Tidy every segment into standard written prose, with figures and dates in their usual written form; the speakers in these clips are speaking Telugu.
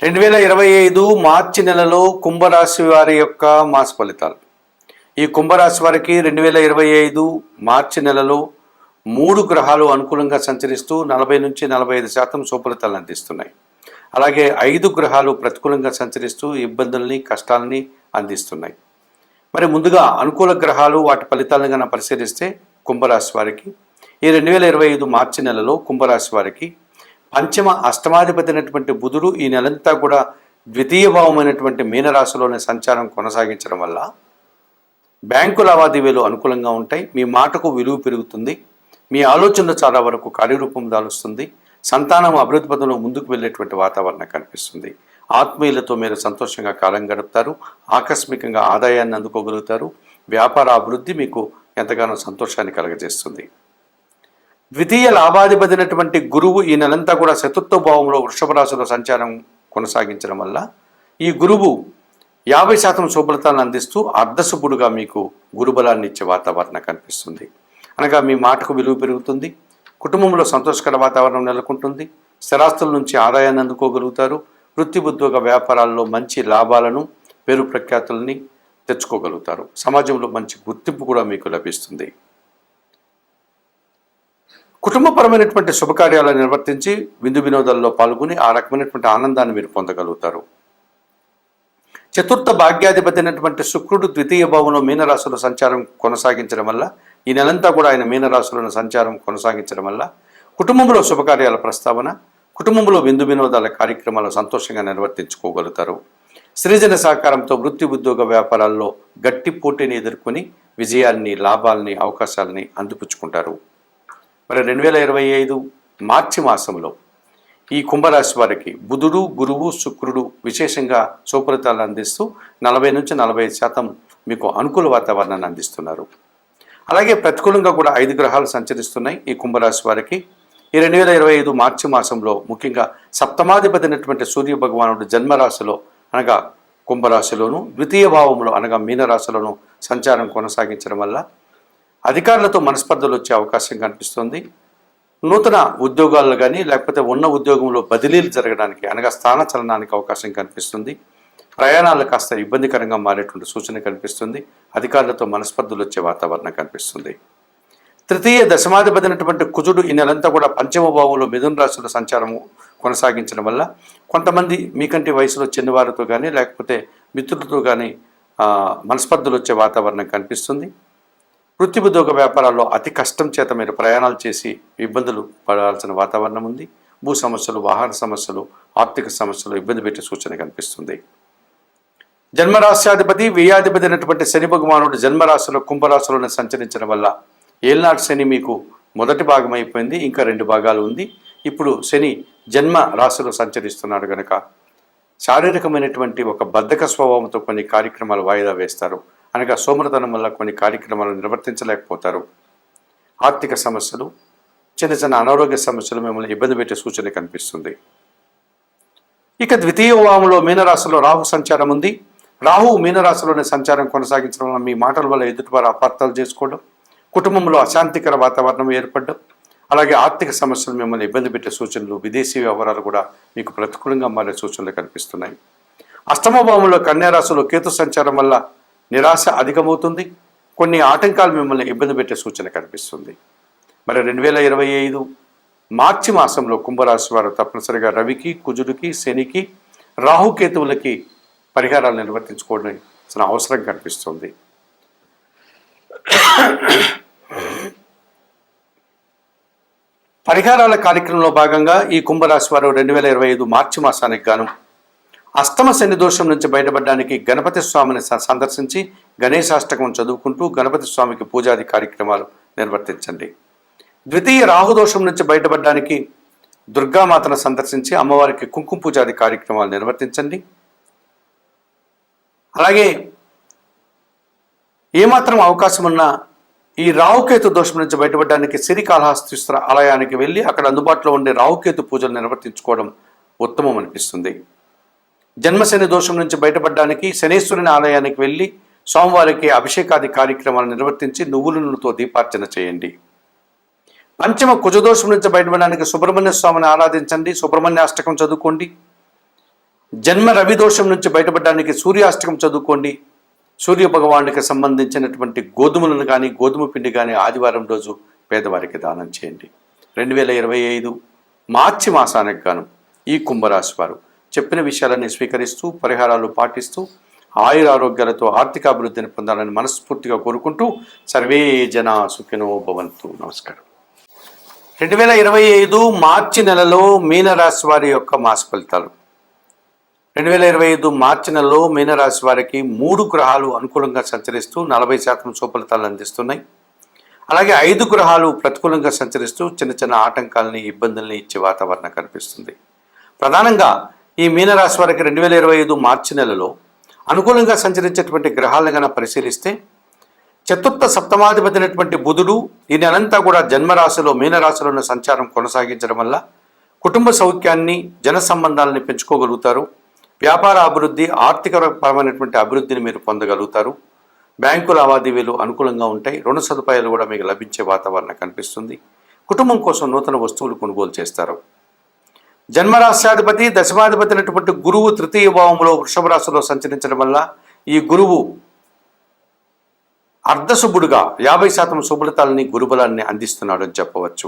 2025 మార్చి నెలలో కుంభరాశి వారి యొక్క మాస ఫలితాలు. ఈ కుంభరాశి వారికి 2025 మార్చి నెలలో 3 గ్రహాలు అనుకూలంగా సంచరిస్తూ 40 నుంచి 45% శుభఫలితాలను అందిస్తున్నాయి. అలాగే 5 గ్రహాలు ప్రతికూలంగా సంచరిస్తూ ఇబ్బందుల్ని కష్టాలని అందిస్తున్నాయి. మరి ముందుగా అనుకూల గ్రహాలు వాటి ఫలితాలను కనుక పరిశీలిస్తే కుంభరాశి వారికి ఈ 2025 మార్చి నెలలో కుంభరాశి వారికి పంచమ అష్టమాధిపతి అయినటువంటి బుధుడు ఈ నెలంతా కూడా ద్వితీయ భావమైనటువంటి మీనరాశిలోనే సంచారం కొనసాగించడం వల్ల బ్యాంకు లావాదేవీలు అనుకూలంగా ఉంటాయి. మీ మాటకు విలువ పెరుగుతుంది. మీ ఆలోచనలు చాలా వరకు కార్యరూపం దాలుస్తుంది. సంతానం అభివృద్ధి పదంలో ముందుకు వెళ్ళేటువంటి వాతావరణం కనిపిస్తుంది. ఆత్మీయులతో మీరు సంతోషంగా కాలం గడుపుతారు. ఆకస్మికంగా ఆదాయాన్ని అందుకోగలుగుతారు. వ్యాపార అభివృద్ధి మీకు ఎంతగానో సంతోషాన్ని కలగజేస్తుంది. ద్వితీయ లాభాధిపతి అయినటువంటి గురువు ఈ నెలంతా కూడా చతుర్థ భావంలో వృషభ రాశిలో సంచారం కొనసాగించడం వల్ల ఈ గురువు 50% శుభఫలితాలను అందిస్తూ అర్ధశుభుడుగా మీకు గురుబలాన్ని ఇచ్చే వాతావరణం కనిపిస్తుంది. అనగా మీ మాటకు విలువ పెరుగుతుంది. కుటుంబంలో సంతోషకర వాతావరణం నెలకొంటుంది. స్థిరాస్తుల నుంచి ఆదాయాన్ని అందుకోగలుగుతారు. వృత్తి ఉద్యోగ వ్యాపారాల్లో మంచి లాభాలను పేరు ప్రఖ్యాతులని తెచ్చుకోగలుగుతారు. సమాజంలో మంచి గుర్తింపు కూడా మీకు లభిస్తుంది. కుటుంబపరమైనటువంటి శుభకార్యాలను నిర్వర్తించి విందు వినోదాల్లో పాల్గొని ఆ రకమైనటువంటి ఆనందాన్ని మీరు పొందగలుగుతారు. చతుర్థ భాగ్యాధిపతి అయినటువంటి శుక్రుడు ద్వితీయ భావంలో మీనరాశిలో సంచారం కొనసాగించడం వల్ల ఈ నెలంతా కూడా ఆయన మీనరాశిలో సంచారం కొనసాగించడం వల్ల కుటుంబంలో శుభకార్యాల ప్రస్తావన, కుటుంబంలో విందు వినోదాల కార్యక్రమాలు సంతోషంగా నిర్వర్తించుకోగలుగుతారు. సృజన సహకారంతో వృత్తి ఉద్యోగ వ్యాపారాల్లో గట్టి పోటీని ఎదుర్కొని విజయాన్ని, లాభాలని, అవకాశాలని అందిపుచ్చుకుంటారు. మరి 2025 మార్చి మాసంలో ఈ కుంభరాశి వారికి బుధుడు, గురువు, శుక్రుడు విశేషంగా శుభఫలితాలను అందిస్తూ 40 నుంచి 45% మీకు అనుకూల వాతావరణాన్ని అందిస్తున్నారు. అలాగే ప్రతికూలంగా కూడా 5 గ్రహాలు సంచరిస్తున్నాయి ఈ కుంభరాశి వారికి. ఈ 2025 మార్చి మాసంలో ముఖ్యంగా సప్తమాధిపతి అయినటువంటి సూర్య భగవానుడు జన్మరాశిలో అనగా కుంభరాశిలోను, ద్వితీయ భావంలో అనగా మీనరాశిలోను సంచారం కొనసాగించడం వల్ల అధికారులతో మనస్పర్ధలు వచ్చే అవకాశం కనిపిస్తుంది. నూతన ఉద్యోగాలు కానీ లేకపోతే ఉన్న ఉద్యోగంలో బదిలీలు జరగడానికి అనగా స్థానచలనానికి అవకాశం కనిపిస్తుంది. ప్రయాణాలు కాస్త ఇబ్బందికరంగా మారేటువంటి సూచన కనిపిస్తుంది. అధికారులతో మనస్పర్ధలు వచ్చే వాతావరణం కనిపిస్తుంది. తృతీయ దశమాధిపతి అయినటువంటి కుజుడు ఈ నెలంతా కూడా పంచమ భావంలో మిథున రాశిలో సంచారం కొనసాగించడం వల్ల కొంతమంది మీకంటే వయసులో చిన్నవారితో కానీ లేకపోతే మిత్రులతో కానీ మనస్పర్ధలు వచ్చే వాతావరణం కనిపిస్తుంది. వృత్తి ఉద్యోగ వ్యాపారాల్లో అతి కష్టం చేత మీరు ప్రయాణాలు చేసి ఇబ్బందులు పడాల్సిన వాతావరణం ఉంది. భూ సమస్యలు, వాహన సమస్యలు, ఆర్థిక సమస్యలు ఇబ్బంది పెట్టే సూచన కనిపిస్తుంది. జన్మరాశ్యాధిపతి, వ్యయాధిపతి అయినటువంటి శని భగవానుడు జన్మరాశిలో కుంభరాశిలోనే సంచరించడం వల్ల ఏళ్ళనాటి శని మీకు మొదటి భాగం అయిపోయింది. ఇంకా 2 భాగాలు ఉంది. ఇప్పుడు శని జన్మ రాశిలో సంచరిస్తున్నాడు కనుక శారీరకమైనటువంటి ఒక బద్ధక స్వభావంతో కొన్ని కార్యక్రమాలు వాయిదా వేస్తారు. అనగా సోమరతనం వల్ల కొన్ని కార్యక్రమాలు నిర్వర్తించలేకపోతారు. ఆర్థిక సమస్యలు, చిన్న చిన్న అనారోగ్య సమస్యలు మిమ్మల్ని ఇబ్బంది పెట్టే సూచన కనిపిస్తుంది. ఇక ద్వితీయ భావంలో మీనరాశిలో రాహు సంచారం ఉంది. రాహు మీనరాశిలోనే సంచారం కొనసాగించడం వల్ల మీ మాటల వల్ల ఎదుటివారు అపార్థాలు చేసుకోవడం, కుటుంబంలో అశాంతికర వాతావరణం ఏర్పడడం, అలాగే ఆర్థిక సమస్యలు మిమ్మల్ని ఇబ్బంది పెట్టే సూచనలు, విదేశీ వ్యవహారాలు కూడా మీకు ప్రతికూలంగా మారే సూచనలు కనిపిస్తున్నాయి. అష్టమ భావంలో కన్యారాశిలో కేతు సంచారం వల్ల నిరాశ అధికమవుతుంది. కొన్ని ఆటంకాలు మిమ్మల్ని ఇబ్బంది పెట్టే సూచన కనిపిస్తుంది. మరి 2025 మార్చి మాసంలో కుంభరాశి వారు తప్పనిసరిగా రవికి, కుజుడికి, శనికి, రాహుకేతువులకి పరిహారాలు నిర్వర్తించుకోవాల్సిన అవసరం కనిపిస్తుంది. పరిహారాల కార్యక్రమంలో భాగంగా ఈ కుంభరాశి వారు 2025 మార్చి మాసానికి గాను అష్టమ శని దోషం నుంచి బయటపడడానికి గణపతి స్వామిని సందర్శించి గణేశాష్టకం చదువుకుంటూ గణపతి స్వామికి పూజాది కార్యక్రమాలు నిర్వర్తించండి. ద్వితీయ రాహుదోషం నుంచి బయటపడడానికి దుర్గామాతను సందర్శించి అమ్మవారికి కుంకుమ పూజాది కార్యక్రమాలు నిర్వర్తించండి. అలాగే ఏమాత్రం అవకాశం ఉన్నా ఈ రాహుకేతు దోషం నుంచి బయటపడడానికి శ్రీకాళహస్తీశ్వర ఆలయానికి వెళ్ళి అక్కడ అందుబాటులో ఉండే రాహుకేతు పూజలు నిర్వర్తించుకోవడం ఉత్తమం అనిపిస్తుంది. జన్మశని దోషం నుంచి బయటపడడానికి శనేశ్వరుని ఆలయానికి వెళ్ళి స్వామివారికి అభిషేకాది కార్యక్రమాలు నిర్వర్తించి నువ్వుల నూనెతో దీపార్చన చేయండి. పంచమ కుజదోషం నుంచి బయటపడడానికి సుబ్రహ్మణ్య స్వామిని ఆరాధించండి. సుబ్రహ్మణ్యాష్టకం చదువుకోండి. జన్మ రవి దోషం నుంచి బయటపడడానికి సూర్యాష్టకం చదువుకోండి. సూర్య భగవానుడికి సంబంధించినటువంటి గోధుమలను కానీ గోధుమ పిండి కానీ ఆదివారం రోజు పేదవారికి దానం చేయండి. 2025 మార్చి మాసానికి గాను ఈ కుంభరాశి వారు చెప్పిన విషయాలన్నీ స్వీకరిస్తూ పరిహారాలు పాటిస్తూ ఆయురారోగ్యాలతో ఆర్థికాభివృద్ధిని పొందాలని మనస్ఫూర్తిగా కోరుకుంటూ సర్వే జనా సుఖినో భవంతు. నమస్కారం. 2025 మార్చి నెలలో మీనరాశి వారి యొక్క మాస ఫలితాలు. 2025 మార్చి నెలలో మీనరాశి వారికి 3 గ్రహాలు అనుకూలంగా సంచరిస్తూ 40% శుభఫలితాలను అందిస్తున్నాయి. అలాగే 5 గ్రహాలు ప్రతికూలంగా సంచరిస్తూ చిన్న చిన్న ఆటంకాలని ఇబ్బందుల్ని ఇచ్చే వాతావరణం కనిపిస్తుంది. ప్రధానంగా ఈ మీనరాశి వారికి 2025 మార్చి నెలలో అనుకూలంగా సంచరించేటువంటి గ్రహాలను కనుక పరిశీలిస్తే చతుర్థ సప్తమాధిపతి అయినటువంటి బుధుడు ఈ నెలంతా కూడా జన్మరాశిలో మీనరాశిలో ఉన్న సంచారం కొనసాగించడం వల్ల కుటుంబ సౌఖ్యాన్ని జన సంబంధాలని పెంచుకోగలుగుతారు. వ్యాపార అభివృద్ధి ఆర్థికపరమైనటువంటి అభివృద్ధిని మీరు పొందగలుగుతారు. బ్యాంకు లావాదేవీలు అనుకూలంగా ఉంటాయి. రుణ సదుపాయాలు కూడా మీకు లభించే వాతావరణం కనిపిస్తుంది. కుటుంబం కోసం నూతన వస్తువులు కొనుగోలు చేస్తారు. జన్మరాశ్యాధిపతి దశమాధిపతి అయినటువంటి గురువు తృతీయ భావంలో వృషభ రాశిలో సంచరించడం వల్ల ఈ గురువు అర్ధశుభుడుగా 50% శుభఫలితాలని గురుబలాన్ని అందిస్తున్నాడు అని చెప్పవచ్చు.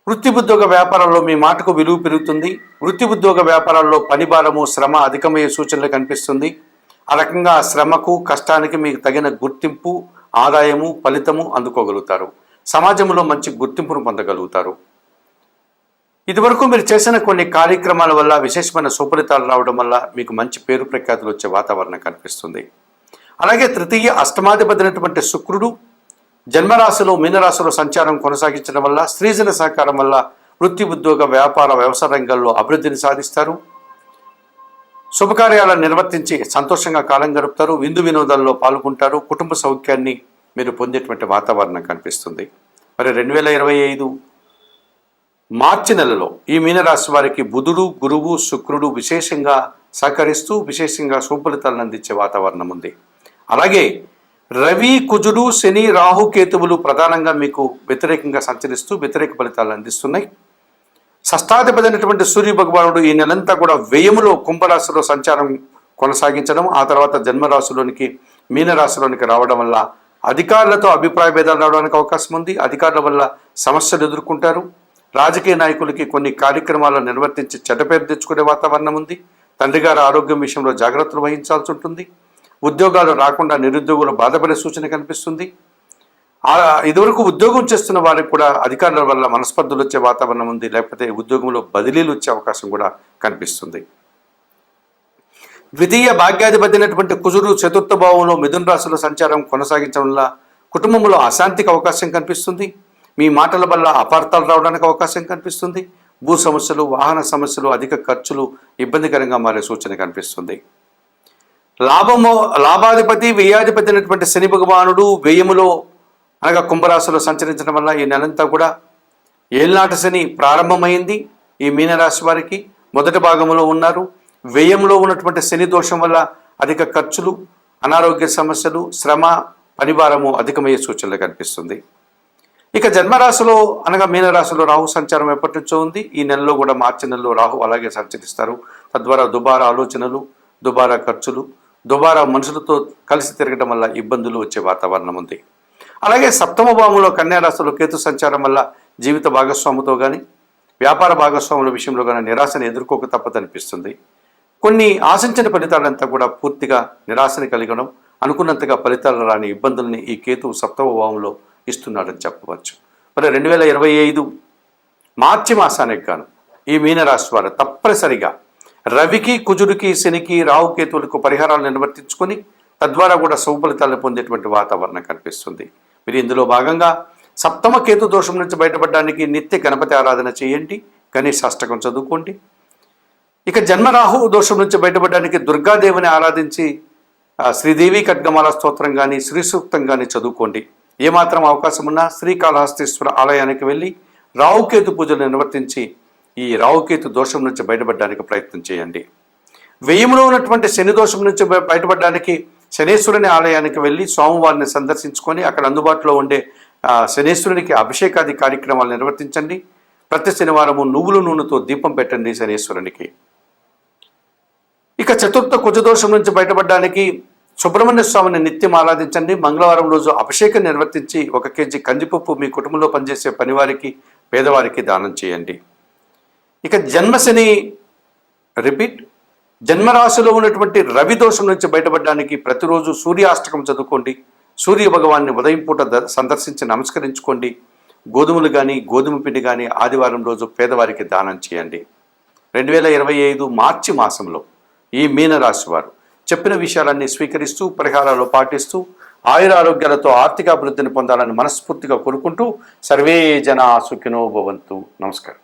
వృత్తి ఉద్యోగ వ్యాపారాల్లో మీ మాటకు విలువ పెరుగుతుంది. వృత్తి ఉద్యోగ వ్యాపారాల్లో పని భారము శ్రమ అధికమయ్యే సూచనలు కనిపిస్తుంది. ఆ రకంగా శ్రమకు కష్టానికి మీకు తగిన గుర్తింపు ఆదాయము ఫలితము అందుకోగలుగుతారు. సమాజంలో మంచి గుర్తింపును పొందగలుగుతారు. ఇదివరకు మీరు చేసిన కొన్ని కార్యక్రమాల వల్ల విశేషమైన సుఫలితాలు రావడం వల్ల మీకు మంచి పేరు ప్రఖ్యాతులు వచ్చే వాతావరణం కనిపిస్తుంది. అలాగే తృతీయ అష్టమాధిపతి అయినటువంటి శుక్రుడు జన్మరాశిలో మీనరాశిలో సంచారం కొనసాగించడం వల్ల స్త్రీజన సహకారం వల్ల వృత్తి ఉద్యోగ వ్యాపార వ్యవసాయ రంగాల్లో అభివృద్ధిని సాధిస్తారు. శుభకార్యాలను నిర్వర్తించి సంతోషంగా కాలం గడుపుతారు. విందు వినోదాల్లో పాల్గొంటారు. కుటుంబ సౌఖ్యాన్ని మీరు పొందేటువంటి వాతావరణం కనిపిస్తుంది. మరి 2025 మార్చి నెలలో ఈ మీనరాశి వారికి బుధుడు గురువు శుక్రుడు విశేషంగా సహకరిస్తూ విశేషంగా శుభఫలితాలను అందించే వాతావరణం ఉంది. అలాగే రవి కుజుడు శని రాహు కేతువులు ప్రధానంగా మీకు వ్యతిరేకంగా సంచరిస్తూ వ్యతిరేక ఫలితాలను అందిస్తున్నాయి. షష్టాధిపతి అయినటువంటి సూర్య భగవానుడు ఈ నెలంతా కూడా వ్యయములో కుంభరాశిలో సంచారం కొనసాగించడం, ఆ తర్వాత జన్మరాశిలోనికి మీనరాశిలోనికి రావడం వల్ల అధికారులతో అభిప్రాయ భేదాలు రావడానికి అవకాశం ఉంది. అధికారుల వల్ల సమస్యలు ఎదుర్కొంటారు. రాజకీయ నాయకులకి కొన్ని కార్యక్రమాలను నిర్వర్తించి చెడ్డపేరు తెచ్చుకునే వాతావరణం ఉంది. తండ్రి గారి ఆరోగ్యం విషయంలో జాగ్రత్తలు వహించాల్సి ఉంటుంది. ఉద్యోగాలు రాకుండా నిరుద్యోగులు బాధపడే సూచన కనిపిస్తుంది. ఇదివరకు ఉద్యోగం చేస్తున్న వారికి కూడా అధికారుల వల్ల మనస్పర్ధలు వచ్చే వాతావరణం ఉంది. లేకపోతే ఉద్యోగంలో బదిలీలు వచ్చే అవకాశం కూడా కనిపిస్తుంది. ద్వితీయ భాగ్యాధిపతి అయినటువంటి కుజుడు చతుర్థ భావంలో మిథున రాశిలో సంచారం కొనసాగించడం వల్ల కుటుంబంలో అశాంతికి అవకాశం కనిపిస్తుంది. మీ మాటల వల్ల అపార్థాలు రావడానికి అవకాశం కనిపిస్తుంది. భూ సమస్యలు వాహన సమస్యలు అధిక ఖర్చులు ఇబ్బందికరంగా మారే సూచన కనిపిస్తుంది. లాభాధిపతి వ్యయాధిపతి అయినటువంటి శని భగవానుడు వ్యయములో అనగా కుంభరాశిలో సంచరించడం వల్ల ఈ నెలంతా కూడా ఏళ్నాటి శని ప్రారంభమైంది. ఈ మీనరాశి వారికి మొదటి భాగంలో ఉన్నారు. వ్యయంలో ఉన్నటువంటి శని దోషం వల్ల అధిక ఖర్చులు అనారోగ్య సమస్యలు శ్రమ పనిభారము అధికమయ్యే సూచనలు కనిపిస్తుంది. ఇక జన్మరాశిలో అనగా మీనరాశిలో రాహు సంచారం ఎప్పటి నుంచో ఉంది. ఈ నెలలో కూడా మార్చి నెలలో రాహు అలాగే సంచరిస్తారు. తద్వారా దుబారా ఆలోచనలు దుబారా ఖర్చులు దుబారా మనుషులతో కలిసి తిరగడం వల్ల ఇబ్బందులు వచ్చే వాతావరణం ఉంది. అలాగే సప్తమ భావంలో కన్యారాశిలో కేతు సంచారం వల్ల జీవిత భాగస్వామితో కానీ వ్యాపార భాగస్వాముల విషయంలో కానీ నిరాశను ఎదుర్కోక తప్పదనిపిస్తుంది. కొన్ని ఆశించిన ఫలితాలంతా కూడా పూర్తిగా నిరాశని కలిగడం, అనుకున్నంతగా ఫలితాలు రాని ఇబ్బందుల్ని ఈ కేతు సప్తమ భావంలో ఇస్తున్నాడని చెప్పవచ్చు. మరి 2025 మార్చి మాసానికి గాను ఈ మీనరాశి వారు తప్పనిసరిగా రవికి కుజుడికి శనికి రాహుకేతువులకు పరిహారాలు నిర్వర్తించుకొని తద్వారా కూడా శుభ ఫలితాలను పొందేటువంటి వాతావరణం కనిపిస్తుంది. మీరు ఇందులో భాగంగా సప్తమ కేతు దోషం నుంచి బయటపడడానికి నిత్య గణపతి ఆరాధన చేయండి. గణేశాష్టకం చదువుకోండి. ఇక జన్మరాహు దోషం నుంచి బయటపడడానికి దుర్గాదేవిని ఆరాధించి శ్రీదేవి ఖడ్గమాల స్తోత్రం కానీ శ్రీ సూక్తం కానీ చదువుకోండి. ఏమాత్రం అవకాశం ఉన్నా శ్రీకాళహస్తీశ్వర ఆలయానికి వెళ్ళి రాహుకేతు పూజలు నిర్వర్తించి ఈ రాహుకేతు దోషం నుంచి బయటపడడానికి ప్రయత్నం చేయండి. వ్యయంలో ఉన్నటువంటి శని దోషం నుంచి బయటపడడానికి శనేశ్వరుని ఆలయానికి వెళ్ళి స్వామివారిని సందర్శించుకొని అక్కడ అందుబాటులో ఉండే శనేశ్వరునికి అభిషేకాది కార్యక్రమాలు నిర్వర్తించండి. ప్రతి శనివారము నువ్వుల నూనెతో దీపం పెట్టండి శనేశ్వరునికి. ఇక చతుర్థ కుజదోషం నుంచి బయటపడడానికి సుబ్రహ్మణ్య స్వామిని నిత్యం ఆరాధించండి. మంగళవారం రోజు అభిషేకం నిర్వర్తించి 1 కేజీ కందిపప్పు మీ కుటుంబంలో పనిచేసే పనివారికి పేదవారికి దానం చేయండి. ఇక జన్మశని రిపీట్, జన్మరాశిలో ఉన్నటువంటి రవి దోషం నుంచి బయటపడడానికి ప్రతిరోజు సూర్యాష్టకం చదువుకోండి. సూర్య భగవాన్ని ఉదయం పూట సందర్శించి నమస్కరించుకోండి. గోధుమలు కానీ గోధుమ పిండి కానీ ఆదివారం రోజు పేదవారికి దానం చేయండి. 2025 మార్చి మాసంలో ఈ మీనరాశి వారు చెప్పిన విషయాలన్నీ స్వీకరిస్తూ పరిహారాలు పాటిస్తూ ఆయురారోగ్యాలతో ఆర్థిక అభివృద్ధిని పొందాలని మనస్ఫూర్తిగా కోరుకుంటూ సర్వే జనా సుఖినో భవంతు. నమస్కారం.